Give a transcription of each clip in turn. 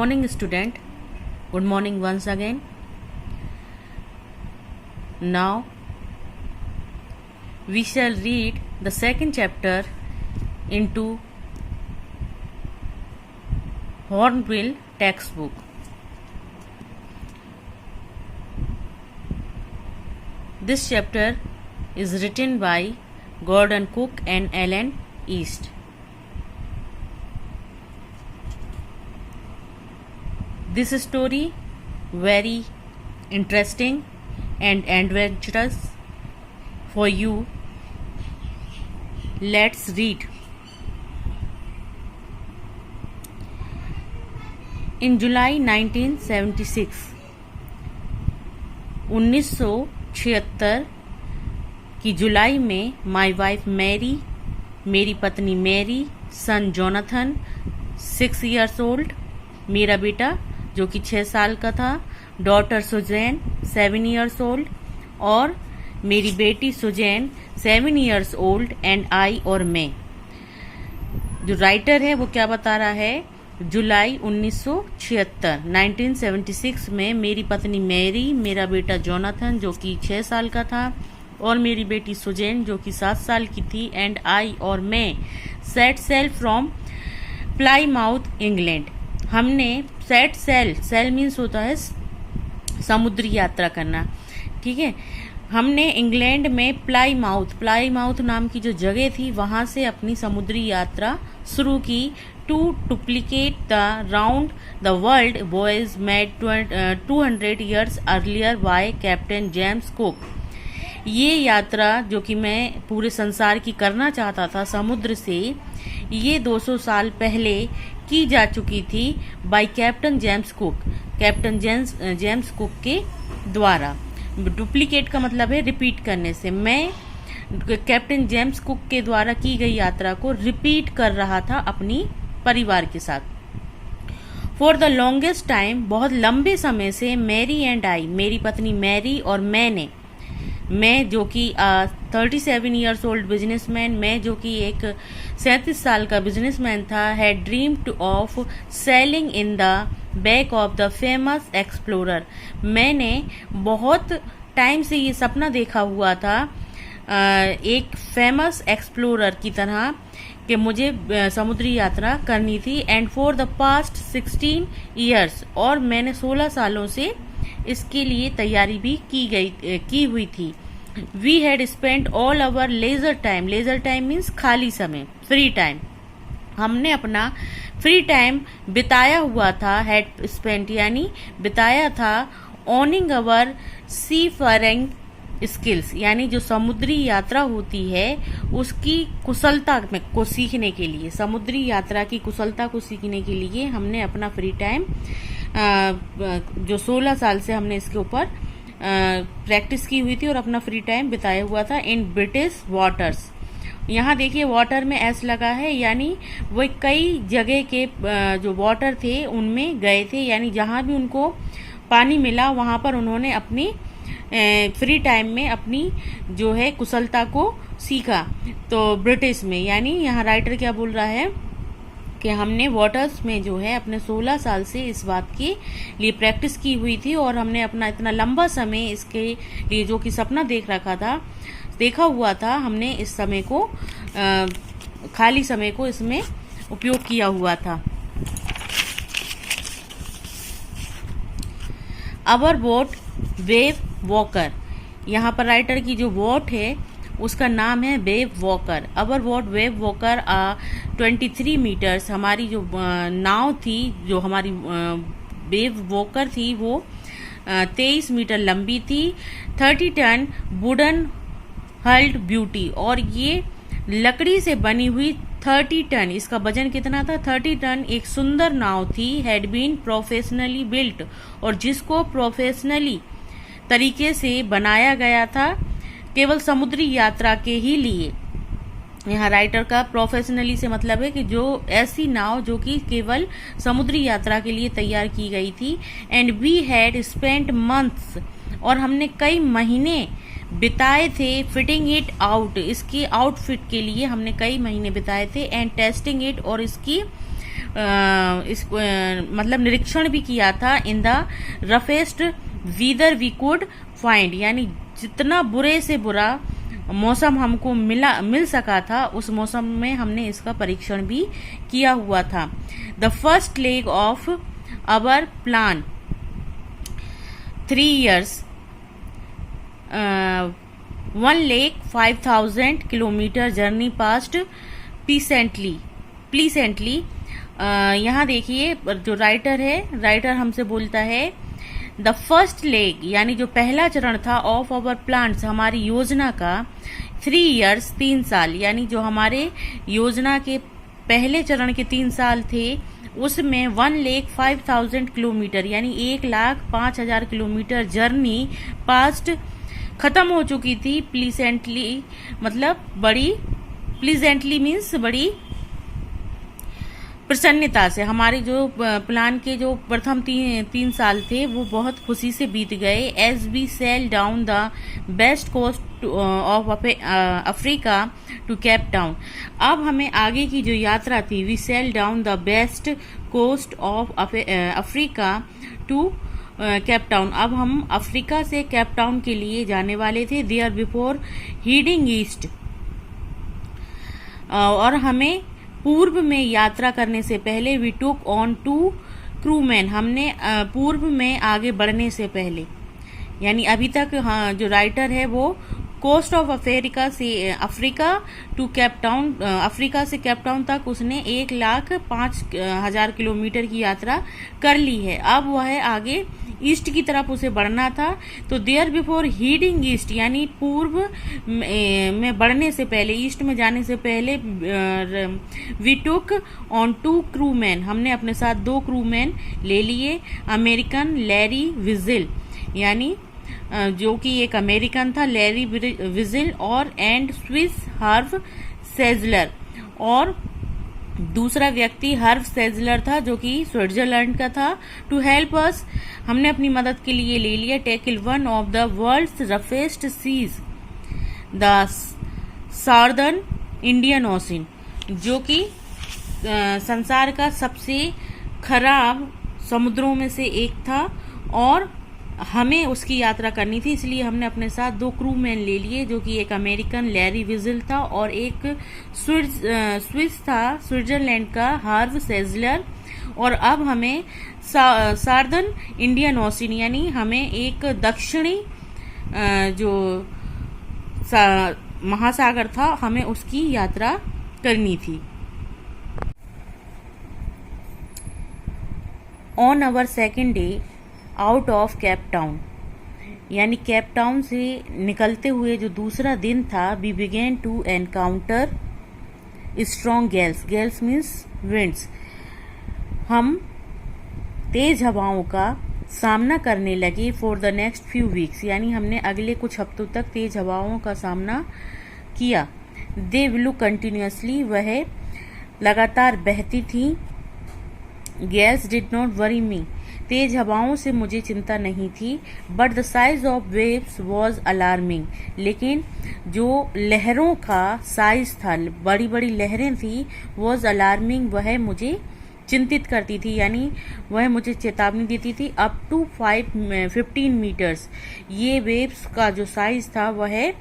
morning, student. Good morning once again. Now we shall read the second chapter into Hornbill textbook. This chapter is written by Gordon Cook and Alan East. This story very interesting and adventurous for you. Let's read. In July 1976, 1976 की जुलाई में my wife Mary, मेरी पत्नी Mary, सन Jonathan 6 years old, मेरा बेटा जो कि 6 साल का था, डॉटर सुजैन 7 years old और मेरी बेटी Susan 7 years old and I और मैं। जो राइटर है वो क्या बता रहा है, जुलाई 1976 1976 में मेरी पत्नी मैरी, मेरा बेटा जोनाथन जो कि 6 साल का था और मेरी बेटी सुजैन जो कि 7 साल की थी एंड आई और मैं set sail from Plymouth England. हमने सेट सेल मीन्स होता है समुद्री यात्रा करना, ठीक है। हमने इंग्लैंड में प्लाईमाउथ नाम की जो जगह थी वहां से अपनी समुद्री यात्रा शुरू की to duplicate the round the world voyage made 200 years earlier by captain James Cook. ये यात्रा जो कि मैं पूरे संसार की करना चाहता था समुद्र से, ये 200 साल पहले की जा चुकी थी बाय कैप्टन जेम्स कुक के द्वारा। डुप्लीकेट का मतलब है रिपीट करने से। मैं कैप्टन जेम्स कुक के द्वारा की गई यात्रा को रिपीट कर रहा था अपनी परिवार के साथ। फॉर द लॉन्गेस्ट टाइम, बहुत लंबे समय से मैरी एंड आई, मेरी पत्नी मैरी और मैं जो कि 37 years old बिजनेसमैन, मैं जो कि एक 37 साल का बिजनेसमैन था, had dreamed of selling in the back of the famous explorer. मैंने बहुत टाइम से ये सपना देखा हुआ था एक फेमस एक्सप्लोरर की तरह कि मुझे समुद्री यात्रा करनी थी। And for the past 16 years, और मैंने 16 सालों से इसके लिए तैयारी भी की हुई थी। We had spent all our leisure time means खाली समय, फ्री टाइम। हमने अपना फ्री टाइम बिताया हुआ था, हैड स्पेंट यानी बिताया था, ऑनिंग अवर सी फारिंग स्किल्स, यानी जो समुद्री यात्रा होती है उसकी कुशलता को सीखने के लिए, समुद्री यात्रा की कुशलता को सीखने के लिए हमने अपना फ्री टाइम जो 16 साल से हमने इसके ऊपर प्रैक्टिस की हुई थी और अपना फ्री टाइम बिताया हुआ था इन ब्रिटिश वाटर्स। यहाँ देखिए वाटर में एस लगा है, यानी वो कई जगह के जो वाटर थे उनमें गए थे, यानी जहाँ भी उनको पानी मिला वहाँ पर उन्होंने अपनी फ्री टाइम में अपनी जो है कुशलता को सीखा। तो ब्रिटिश में, यानी यहाँ राइटर क्या बोल रहा है कि हमने वाटर्स में जो है अपने 16 साल से इस बात के लिए प्रैक्टिस की हुई थी और हमने अपना इतना लंबा समय इसके लिए जो कि सपना देखा हुआ था, हमने इस समय को खाली समय को इसमें उपयोग किया हुआ था। अवर बोट वेव वॉकर, यहाँ पर राइटर की जो बोट है उसका नाम है वेव वॉकर। अवर बोट वेव वॉकर 23 meters, हमारी जो नाव थी, जो हमारी वेव वॉकर थी वो 23 मीटर लंबी थी। 30 ton वुडन हल्ड ब्यूटी, और ये लकड़ी से बनी हुई 30 ton, इसका वजन कितना था 30 ton, एक सुंदर नाव थी। हैड बीन प्रोफेशनली बिल्ट, और जिसको प्रोफेशनली तरीके से बनाया गया था केवल समुद्री यात्रा के ही लिए। यहाँ राइटर का प्रोफेशनली से मतलब है कि जो ऐसी नाव जो कि केवल समुद्री यात्रा के लिए तैयार की गई थी। And we had spent months, और हमने कई महीने बिताए थे फिटिंग इट आउट, इसकी आउटफिट के लिए हमने कई महीने बिताए थे। एंड टेस्टिंग इट, और इसकी मतलब निरीक्षण भी किया था in the roughest weather we could find, यानी जितना बुरे से बुरा मौसम हमको मिल सका था उस मौसम में हमने इसका परीक्षण भी किया हुआ था। The first leg of our plan 3 years 1,05,000 kilometre journey passed pleasantly. यहाँ देखिए जो राइटर हमसे बोलता है द फर्स्ट लेग, यानी जो पहला चरण था ऑफ आवर प्लान्स, हमारी योजना का 3 years 3 साल, यानी जो हमारे योजना के पहले चरण के 3 साल थे उसमें 1,05,000 किलोमीटर यानी 1,05,000 किलोमीटर जर्नी पास्ट खत्म हो चुकी थी। प्लीजेंटली मतलब प्लीजेंटली मीन्स बड़ी प्रसन्नता से, हमारे जो प्लान के जो प्रथम 3 साल थे वो बहुत खुशी से बीत गए। As we sail down the west coast of Africa to Cape Town, अब हमें आगे की जो यात्रा थी, we sail down the west coast of Africa to Cape Town, अब हम अफ्रीका से केप टाउन के लिए जाने वाले थे। देयर बिफोर हीडिंग ईस्ट, और हमें पूर्व में यात्रा करने से पहले वी टुक ऑन 2 क्रूमैन, हमने पूर्व में आगे बढ़ने से पहले, यानी अभी तक हाँ जो राइटर है वो coast of Africa to Cape Town, Africa से केप टाउन तक उसने 1,05,000 किलोमीटर की यात्रा कर ली है। अब वह आगे ईस्ट की तरफ उसे बढ़ना था। तो देयर बिफोर हीडिंग ईस्ट, यानी पूर्व में बढ़ने से पहले, ईस्ट में जाने से पहले वी टुक ऑन 2 क्रूमैन, हमने अपने साथ 2 क्रूमैन ले लिए। अमेरिकन लैरी विजिल, यानी जो कि एक अमेरिकन था लैरी विजिल, और एंड स्विस हर्व सेजलर, और दूसरा व्यक्ति हर्व सेजलर था जो कि स्विट्जरलैंड का था। टू हेल्प अस, हमने अपनी मदद के लिए ले लिया tackle one of the world's roughest seas, the southern Indian Ocean, जो कि संसार का सबसे खराब समुद्रों में से एक था और हमें उसकी यात्रा करनी थी, इसलिए हमने अपने साथ 2 क्रूमैन ले लिए, जो कि एक अमेरिकन लैरी विजिल था और एक स्विस था स्विट्जरलैंड का हर्व सेजलर। और अब हमें सार्दर्न इंडियन ओशन, यानी हमें एक दक्षिणी जो महासागर था हमें उसकी यात्रा करनी थी। On our second day out of Cape Town, यानी केप टाउन से निकलते हुए जो दूसरा दिन था, we began to encounter strong gales means winds, हम तेज हवाओं का सामना करने लगे। For the next few weeks, यानी हमने अगले कुछ हफ्तों तक तेज हवाओं का सामना किया। दे ब्लू कंटिन्यूसली, वह लगातार बहती थी। गैल्स डिड नॉट वरी मी, तेज हवाओं से मुझे चिंता नहीं थी। But the size of waves was alarming, लेकिन जो लहरों का साइज था, बड़ी बड़ी लहरें थी, वॉज अलार्मिंग, वह मुझे चिंतित करती थी, यानी वह मुझे चेतावनी देती थी। अप टू 15 मीटर्स, ये वेव्स का जो साइज था वह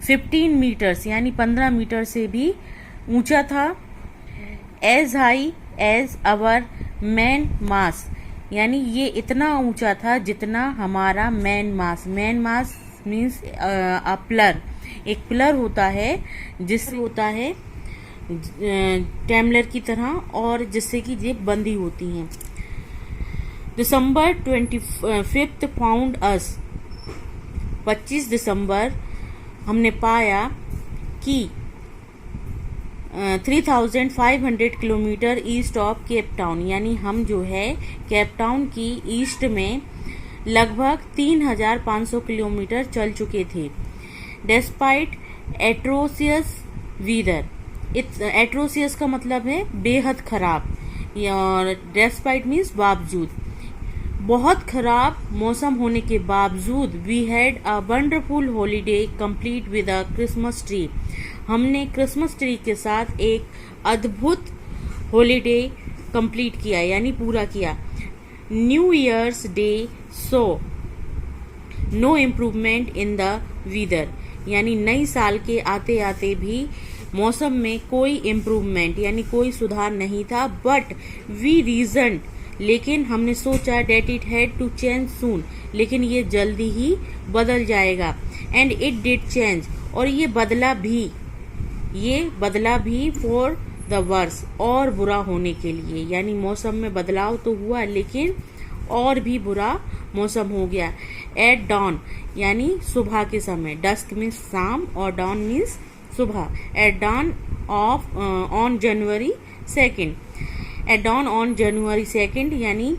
15 मीटर्स यानी 15 मीटर से भी ऊंचा था। As high as our main mast, यानी ये इतना ऊंचा था जितना हमारा मैन मास मीन्स प्लर, एक प्लर होता है जिससे होता है टैमलर की तरह और जिससे कि जेब बंदी होती हैं। दिसंबर 25 फाउंड अस, 25 दिसंबर हमने पाया कि 3,500 kilometre east of Cape Town, यानी हम जो है केप टाउन की ईस्ट में लगभग 3,500 किलोमीटर चल चुके थे। डेस्पाइट एट्रोसियस वीदर, एट्रोसियस का मतलब है बेहद खराब, और डेस्पाइट मीन्स बावजूद, बहुत खराब मौसम होने के बावजूद we had a wonderful holiday complete with a Christmas tree, हमने क्रिसमस ट्री के साथ एक अद्भुत हॉलीडे कंप्लीट किया यानी पूरा किया। New Year's Day so no improvement in the weather, यानी नई साल के आते आते भी मौसम में कोई इम्प्रूवमेंट यानी कोई सुधार नहीं था। बट वी रीजन, लेकिन हमने सोचा that it had to change soon, लेकिन ये जल्दी ही बदल जाएगा। एंड इट डिड चेंज, और ये बदला भी फॉर द वर्स, और बुरा होने के लिए, यानी मौसम में बदलाव तो हुआ लेकिन और भी बुरा मौसम हो गया। एट डॉन, यानी सुबह के समय, डस्क मीन्स शाम और डॉन मीन्स सुबह। At dawn on January 2, at dawn on January 2, यानी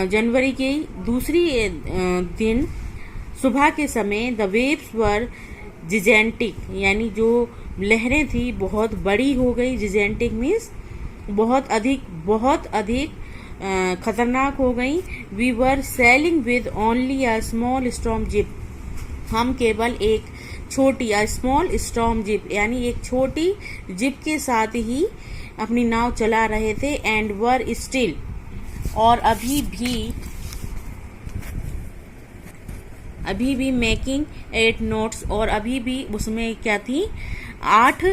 जनवरी के दूसरी दिन सुबह के समय, द वेव्स वर जिजेंटिक, यानी जो लहरें थी बहुत बड़ी हो गई। जिजेंटिक मीन्स बहुत अधिक खतरनाक हो गई। We were sailing with only a small storm jib, हम केवल एक छोटी स्मॉल स्टॉर्म जिप यानी एक छोटी जिप के साथ ही अपनी नाव चला रहे थे। एंड वर स्टिल, और अभी भी मेकिंग 8 नोट्स, और अभी भी उसमें क्या थी 8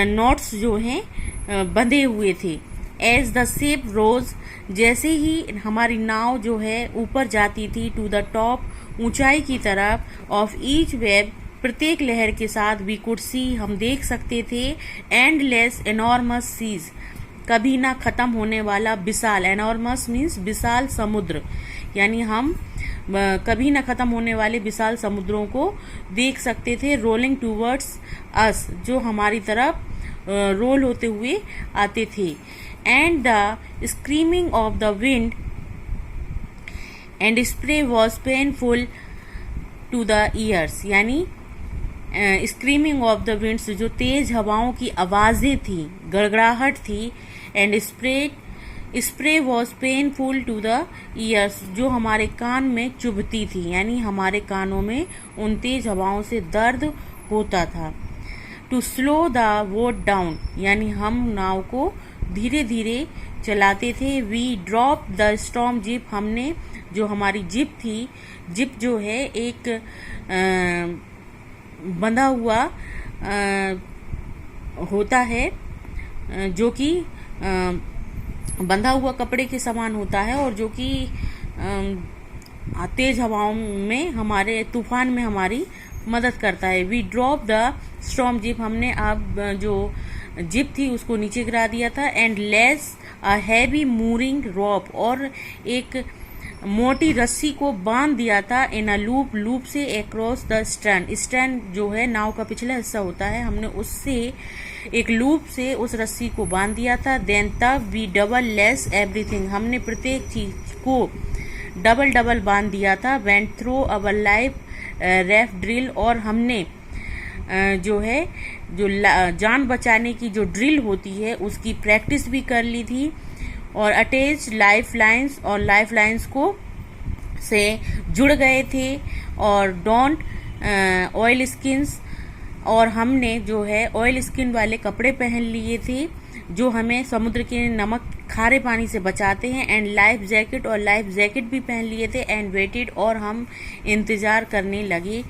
नोट्स जो हैं बंधे हुए थे। एज द शिप रोज, जैसे ही हमारी नाव जो है ऊपर जाती थी, टू द टॉप, ऊंचाई की तरफ, ऑफ ईच वेव, प्रत्येक लहर के साथ, वी कुड सी, हम देख सकते थे, एंडलेस एनॉर्मस सीज, कभी ना खत्म होने वाला विशाल, एनॉर्मस मीन्स विशाल समुद्र, यानी हम कभी ना खत्म होने वाले विशाल समुद्रों को देख सकते थे। रोलिंग टूवर्ड्स अस, जो हमारी तरफ रोल होते हुए आते थे। And the screaming of the wind and spray was painful to the ears, यानी स्क्रीमिंग ऑफ द विंड्स, जो तेज हवाओं की आवाजें थी, गड़गड़ाहट थी। And spray was painful to the ears, जो हमारे कान में चुभती थी, यानी हमारे कानों में उन तेज हवाओं से दर्द होता था। To slow the boat down, यानी हम नाव को धीरे धीरे चलाते थे। We drop the storm jib, हमने जो हमारी जिप थी, जिप जो है एक बंधा हुआ होता है, जो कि बंधा हुआ कपड़े के समान होता है, और जो कि तेज हवाओं में, हमारे तूफान में हमारी मदद करता है। We drop the storm jib, हमने अब जो जिप थी उसको नीचे गिरा दिया था। And less a heavy mooring rope, और एक मोटी रस्सी को बांध दिया था। इन अ लूप से अक्रॉस द स्टैंड, स्टैंड जो है नाव का पिछला हिस्सा होता है, हमने उससे एक लूप से उस रस्सी को बांध दिया था। देन तब वी डबल लेस एवरीथिंग, हमने प्रत्येक चीज को डबल बांध दिया था। Went through our life ref drill, और हमने जो है जो जान बचाने की जो ड्रिल होती है उसकी प्रैक्टिस भी कर ली थी। और अटैच लाइफ लाइन्स, और लाइफ लाइन्स को से जुड़ गए थे। और डोंट ऑयल स्किन्स, और हमने जो है ऑयल स्किन वाले कपड़े पहन लिए थे जो हमें समुद्र के नमक खारे पानी से बचाते हैं। एंड लाइफ जैकेट, और लाइफ जैकेट भी पहन लिए थे। एंड वेटेड, और हम इंतजार करने लगे